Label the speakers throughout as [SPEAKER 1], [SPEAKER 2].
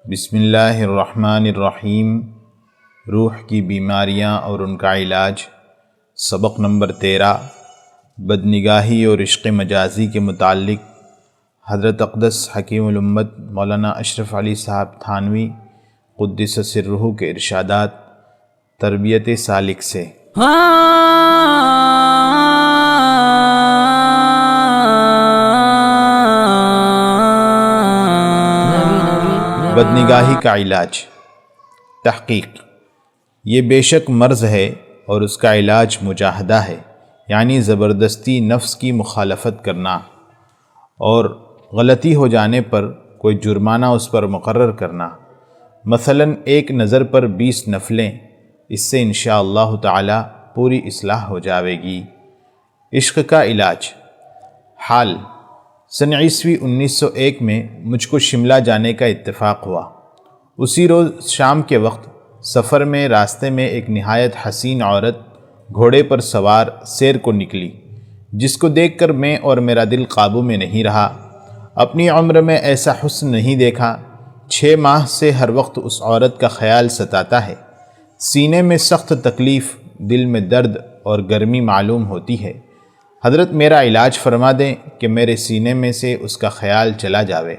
[SPEAKER 1] بسم اللہ الرحمن الرحیم۔ روح کی بیماریاں اور ان کا علاج، سبق نمبر 13، بدنگاہی اور عشق مجازی کے متعلق حضرت اقدس حکیم الامت مولانا اشرف علی صاحب تھانوی قدس سرہ کے ارشادات تربیت سالک سے۔ بدنگاہی کا علاج۔ تحقیق: یہ بے شک مرض ہے اور اس کا علاج مجاہدہ ہے، یعنی زبردستی نفس کی مخالفت کرنا اور غلطی ہو جانے پر کوئی جرمانہ اس پر مقرر کرنا۔ مثلاً ایک نظر پر 20 نفلیں، اس سے انشاءاللہ تعالی پوری اصلاح ہو جاوے گی۔ عشق کا علاج۔ حال: سن عیسوی 1901 میں مجھ کو شملہ جانے کا اتفاق ہوا۔ اسی روز شام کے وقت سفر میں راستے میں ایک نہایت حسین عورت گھوڑے پر سوار سیر کو نکلی، جس کو دیکھ کر میں اور میرا دل قابو میں نہیں رہا۔ اپنی عمر میں ایسا حسن نہیں دیکھا۔ 6 ماہ سے ہر وقت اس عورت کا خیال ستاتا ہے۔ سینے میں سخت تکلیف، دل میں درد اور گرمی معلوم ہوتی ہے۔ حضرت میرا علاج فرما دیں کہ میرے سینے میں سے اس کا خیال چلا جاوے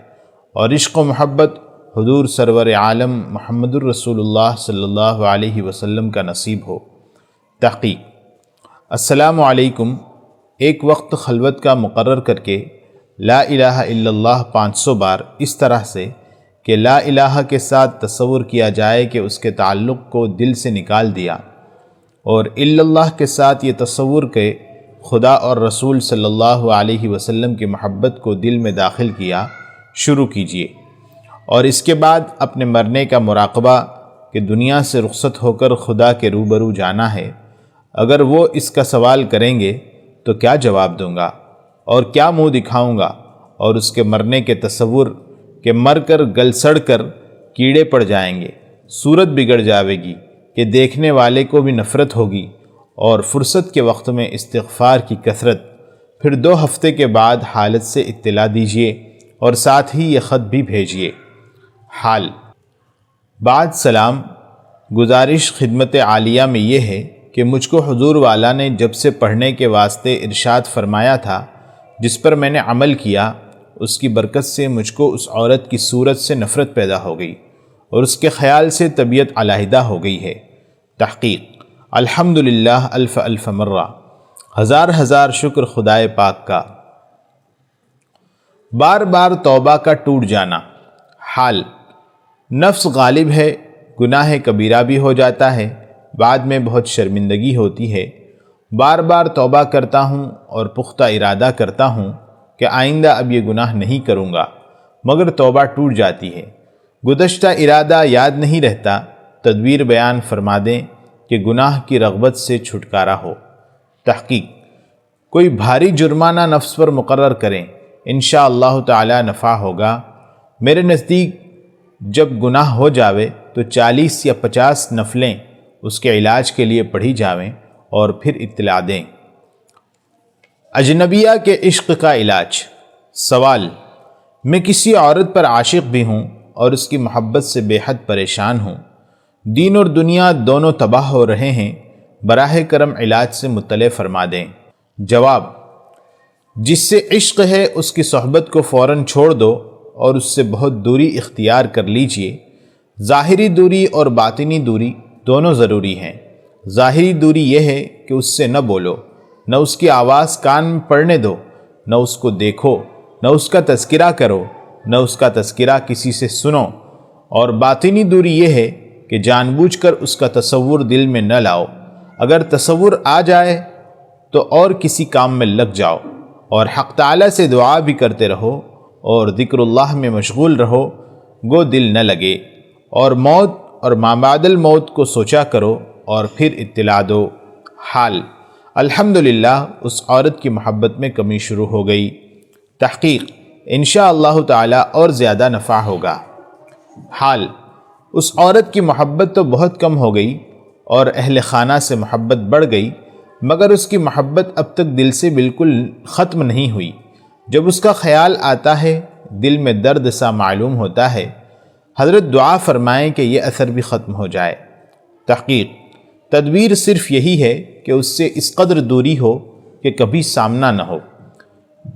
[SPEAKER 1] اور عشق و محبت حضور سرور عالم محمد الرسول اللہ صلی اللہ علیہ وسلم کا نصیب ہو۔ تحقیق: السلام علیکم ایک وقت خلوت کا مقرر کر کے لا الہ الا اللہ 500 بار اس طرح سے کہ لا الہ کے ساتھ تصور کیا جائے کہ اس کے تعلق کو دل سے نکال دیا، اور الا اللہ کے ساتھ یہ تصور کہ خدا اور رسول صلی اللہ علیہ وسلم کی محبت کو دل میں داخل کیا شروع کیجیے، اور اس کے بعد اپنے مرنے کا مراقبہ کہ دنیا سے رخصت ہو کر خدا کے روبرو جانا ہے۔ اگر وہ اس کا سوال کریں گے تو کیا جواب دوں گا اور کیا منہ دکھاؤں گا، اور اس کے مرنے کے تصور کہ مر کر گل سڑ کر کیڑے پڑ جائیں گے، صورت بگڑ جاوے گی کہ دیکھنے والے کو بھی نفرت ہوگی، اور فرصت کے وقت میں استغفار کی کثرت۔ پھر 2 ہفتے کے بعد حالت سے اطلاع دیجیے اور ساتھ ہی یہ خط بھی بھیجیے۔ حال: بعد سلام، گزارش خدمت عالیہ میں یہ ہے کہ مجھ کو حضور والا نے جب سے پڑھنے کے واسطے ارشاد فرمایا تھا، جس پر میں نے عمل کیا، اس کی برکت سے مجھ کو اس عورت کی صورت سے نفرت پیدا ہو گئی اور اس کے خیال سے طبیعت علیحدہ ہو گئی ہے۔ تحقیق: الحمدللہ الف الف مرہ، ہزار شکر خدائے پاک کا۔ بار بار توبہ کا ٹوٹ جانا۔ حال: نفس غالب ہے، گناہ کبیرہ بھی ہو جاتا ہے، بعد میں بہت شرمندگی ہوتی ہے۔ بار بار توبہ کرتا ہوں اور پختہ ارادہ کرتا ہوں کہ آئندہ اب یہ گناہ نہیں کروں گا، مگر توبہ ٹوٹ جاتی ہے۔ گزشتہ ارادہ یاد نہیں رہتا، تدبیر بیان فرما دیں کہ گناہ کی رغبت سے چھٹکارا ہو۔ تحقیق: کوئی بھاری جرمانہ نفس پر مقرر کریں، انشاءاللہ تعالی نفع ہوگا۔ میرے نزدیک جب گناہ ہو جاوے تو 40 یا 50 نفلیں اس کے علاج کے لیے پڑھی جاویں اور پھر اطلاع دیں۔ اجنبیہ کے عشق کا علاج۔ سوال: میں کسی عورت پر عاشق بھی ہوں اور اس کی محبت سے بے حد پریشان ہوں، دین اور دنیا دونوں تباہ ہو رہے ہیں، براہ کرم علاج سے مطلع فرما دیں۔ جواب: جس سے عشق ہے اس کی صحبت کو فوراً چھوڑ دو اور اس سے بہت دوری اختیار کر لیجئے۔ ظاہری دوری اور باطنی دوری دونوں ضروری ہیں۔ ظاہری دوری یہ ہے کہ اس سے نہ بولو، نہ اس کی آواز کان میں پڑنے دو، نہ اس کو دیکھو، نہ اس کا تذکرہ کرو، نہ اس کا تذکرہ کسی سے سنو۔ اور باطنی دوری یہ ہے کہ جان بوجھ کر اس کا تصور دل میں نہ لاؤ۔ اگر تصور آ جائے تو اور کسی کام میں لگ جاؤ، اور حق تعالی سے دعا بھی کرتے رہو اور ذکر اللہ میں مشغول رہو، گو دل نہ لگے۔ اور موت اور ما بعد الموت کو سوچا کرو اور پھر اطلاع دو۔ حال: الحمدللہ اس عورت کی محبت میں کمی شروع ہو گئی۔ تحقیق: انشاءاللہ تعالی اور زیادہ نفع ہوگا۔ حال: اس عورت کی محبت تو بہت کم ہو گئی اور اہل خانہ سے محبت بڑھ گئی، مگر اس کی محبت اب تک دل سے بالکل ختم نہیں ہوئی۔ جب اس کا خیال آتا ہے دل میں درد سا معلوم ہوتا ہے۔ حضرت دعا فرمائیں کہ یہ اثر بھی ختم ہو جائے۔ تحقیق: تدبیر صرف یہی ہے کہ اس سے اس قدر دوری ہو کہ کبھی سامنا نہ ہو،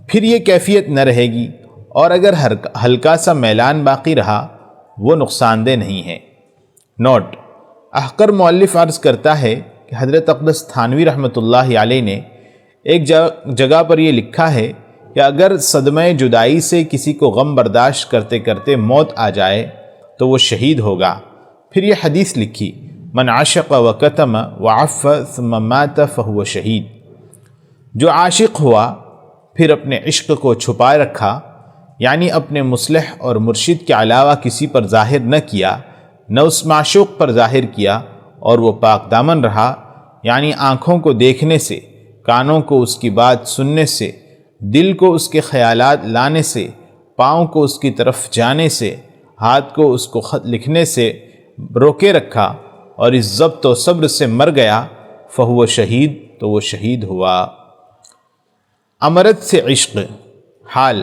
[SPEAKER 1] پھر یہ کیفیت نہ رہے گی، اور اگر ہلکا سا میلان باقی رہا وہ نقصان دہ نہیں ہے۔ نوٹ: احقر مؤلف عرض کرتا ہے کہ حضرت اقدس تھانوی رحمۃ اللہ علیہ نے ایک جگہ پر یہ لکھا ہے کہ اگر صدمہ جدائی سے کسی کو غم برداشت کرتے کرتے موت آ جائے تو وہ شہید ہوگا۔ پھر یہ حدیث لکھی: من عشق وکتم وعف ثم مات فہو شہید۔ جو عاشق ہوا پھر اپنے عشق کو چھپائے رکھا، یعنی اپنے مصلح اور مرشد کے علاوہ کسی پر ظاہر نہ کیا، نہ اس معشوق پر ظاہر کیا، اور وہ پاک دامن رہا، یعنی آنکھوں کو دیکھنے سے، کانوں کو اس کی بات سننے سے، دل کو اس کے خیالات لانے سے، پاؤں کو اس کی طرف جانے سے، ہاتھ کو اس کو خط لکھنے سے روکے رکھا، اور اس ضبط و صبر سے مر گیا، فہو شہید، تو وہ شہید ہوا۔ امرت سے عشق۔ حال: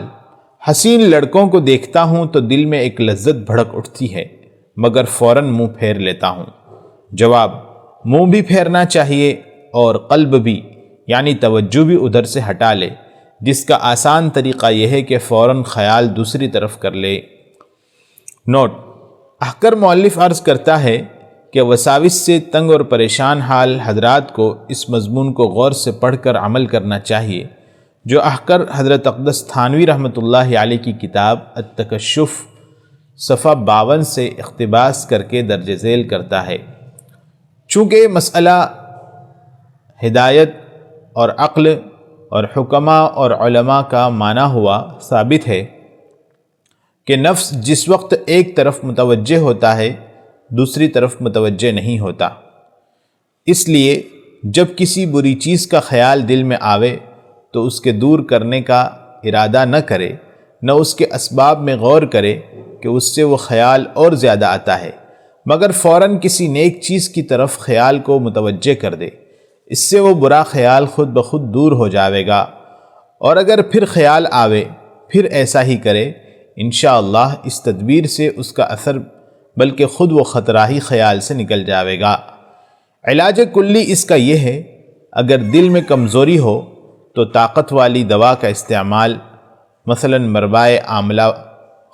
[SPEAKER 1] حسین لڑکوں کو دیکھتا ہوں تو دل میں ایک لذت بھڑک اٹھتی ہے، مگر فوراً منہ پھیر لیتا ہوں۔ جواب: منہ بھی پھیرنا چاہیے اور قلب بھی، یعنی توجہ بھی ادھر سے ہٹا لے، جس کا آسان طریقہ یہ ہے کہ فوراً خیال دوسری طرف کر لے۔ نوٹ: احقر مؤلف عرض کرتا ہے کہ وساوس سے تنگ اور پریشان حال حضرات کو اس مضمون کو غور سے پڑھ کر عمل کرنا چاہیے، جو احقر حضرت اقدس تھانوی رحمۃ اللہ علیہ کی کتاب التکشف صفحہ 52 سے اقتباس کر کے درج ذیل کرتا ہے۔ چونکہ مسئلہ ہدایت اور عقل اور حکماء اور علماء کا مانا ہوا ثابت ہے کہ نفس جس وقت ایک طرف متوجہ ہوتا ہے دوسری طرف متوجہ نہیں ہوتا، اس لیے جب کسی بری چیز کا خیال دل میں آوے تو اس کے دور کرنے کا ارادہ نہ کرے، نہ اس کے اسباب میں غور کرے کہ اس سے وہ خیال اور زیادہ آتا ہے، مگر فوراً کسی نیک چیز کی طرف خیال کو متوجہ کر دے، اس سے وہ برا خیال خود بخود دور ہو جاوے گا، اور اگر پھر خیال آوے پھر ایسا ہی کرے، انشاءاللہ اس تدبیر سے اس کا اثر بلکہ خود وہ خطرہ ہی خیال سے نکل جاوے گا۔ علاج کلی اس کا یہ ہے، اگر دل میں کمزوری ہو تو طاقت والی دوا کا استعمال، مثلا مربائے آملہ،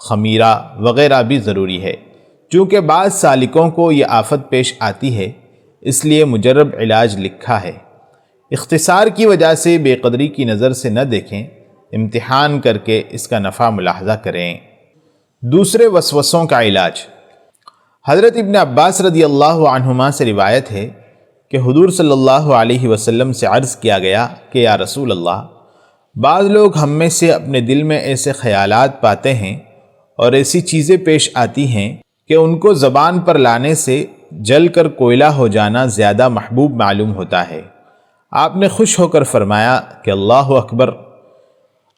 [SPEAKER 1] خمیرہ وغیرہ بھی ضروری ہے، چونکہ بعض سالکوں کو یہ آفت پیش آتی ہے، اس لیے مجرب علاج لکھا ہے۔ اختصار کی وجہ سے بے قدری کی نظر سے نہ دیکھیں، امتحان کر کے اس کا نفع ملاحظہ کریں۔ دوسرے وسوسوں کا علاج۔ حضرت ابن عباس رضی اللہ عنہما سے روایت ہے کہ حضور صلی اللہ علیہ وسلم سے عرض کیا گیا کہ یا رسول اللہ، بعض لوگ ہم میں سے اپنے دل میں ایسے خیالات پاتے ہیں اور ایسی چیزیں پیش آتی ہیں کہ ان کو زبان پر لانے سے جل کر کوئلہ ہو جانا زیادہ محبوب معلوم ہوتا ہے۔ آپ نے خوش ہو کر فرمایا کہ اللہ اکبر،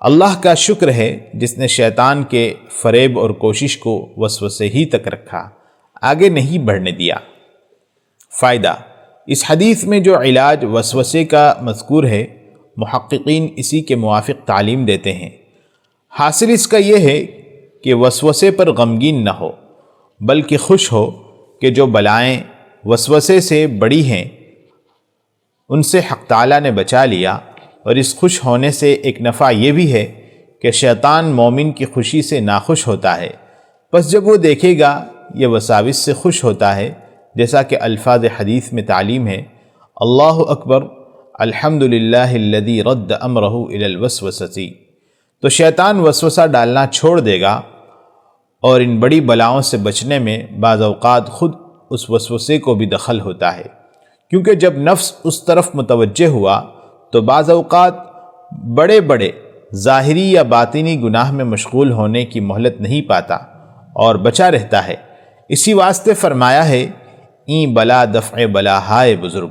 [SPEAKER 1] اللہ کا شکر ہے جس نے شیطان کے فریب اور کوشش کو وسوسے ہی تک رکھا، آگے نہیں بڑھنے دیا۔ فائدہ: اس حدیث میں جو علاج وسوسے کا مذکور ہے، محققین اسی کے موافق تعلیم دیتے ہیں۔ حاصل اس کا یہ ہے کہ وسوسے پر غمگین نہ ہو، بلکہ خوش ہو کہ جو بلائیں وسوسے سے بڑی ہیں ان سے حق تعالیٰ نے بچا لیا، اور اس خوش ہونے سے ایک نفع یہ بھی ہے کہ شیطان مومن کی خوشی سے ناخوش ہوتا ہے، پس جب وہ دیکھے گا یہ وساوس سے خوش ہوتا ہے، جیسا کہ الفاظ حدیث میں تعلیم ہے، اللہ اکبر الحمدللہ الذی رد امرہ الی الوسوسۃ، تو شیطان وسوسہ ڈالنا چھوڑ دے گا، اور ان بڑی بلاؤں سے بچنے میں بعض اوقات خود اس وسوسے کو بھی دخل ہوتا ہے، کیونکہ جب نفس اس طرف متوجہ ہوا تو بعض اوقات بڑے بڑے ظاہری یا باطنی گناہ میں مشغول ہونے کی مہلت نہیں پاتا اور بچا رہتا ہے۔ اسی واسطے فرمایا ہے این بلا دفع بلا ہائے بزرگ،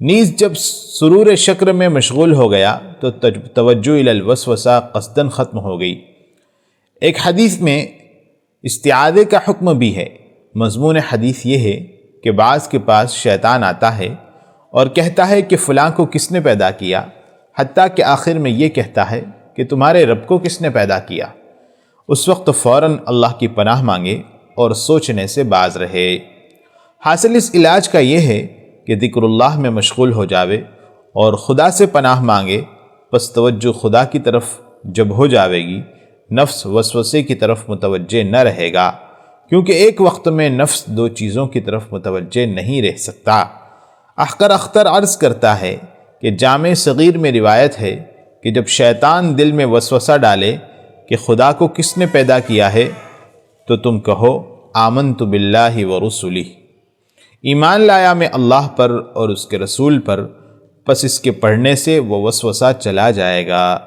[SPEAKER 1] نیز جب سرور شکر میں مشغول ہو گیا تو توجہ الی الوسوسہ قصداً ختم ہو گئی۔ ایک حدیث میں استعاذے کا حکم بھی ہے۔ مضمون حدیث یہ ہے کہ بعض کے پاس شیطان آتا ہے اور کہتا ہے کہ فلاں کو کس نے پیدا کیا، حتیٰ کہ آخر میں یہ کہتا ہے کہ تمہارے رب کو کس نے پیدا کیا۔ اس وقت فوراً اللہ کی پناہ مانگے اور سوچنے سے باز رہے۔ حاصل اس علاج کا یہ ہے کہ ذکر اللہ میں مشغول ہو جاوے اور خدا سے پناہ مانگے، پس توجہ خدا کی طرف جب ہو جاوے گی، نفس وسوسے کی طرف متوجہ نہ رہے گا، کیونکہ ایک وقت میں نفس دو چیزوں کی طرف متوجہ نہیں رہ سکتا۔ اختر عرض کرتا ہے کہ جامع صغیر میں روایت ہے کہ جب شیطان دل میں وسوسہ ڈالے کہ خدا کو کس نے پیدا کیا ہے، تو تم کہو آمنت باللہ ورسلہ، ایمان لایا میں اللہ پر اور اس کے رسول پر، پس اس کے پڑھنے سے وہ وسوسہ چلا جائے گا۔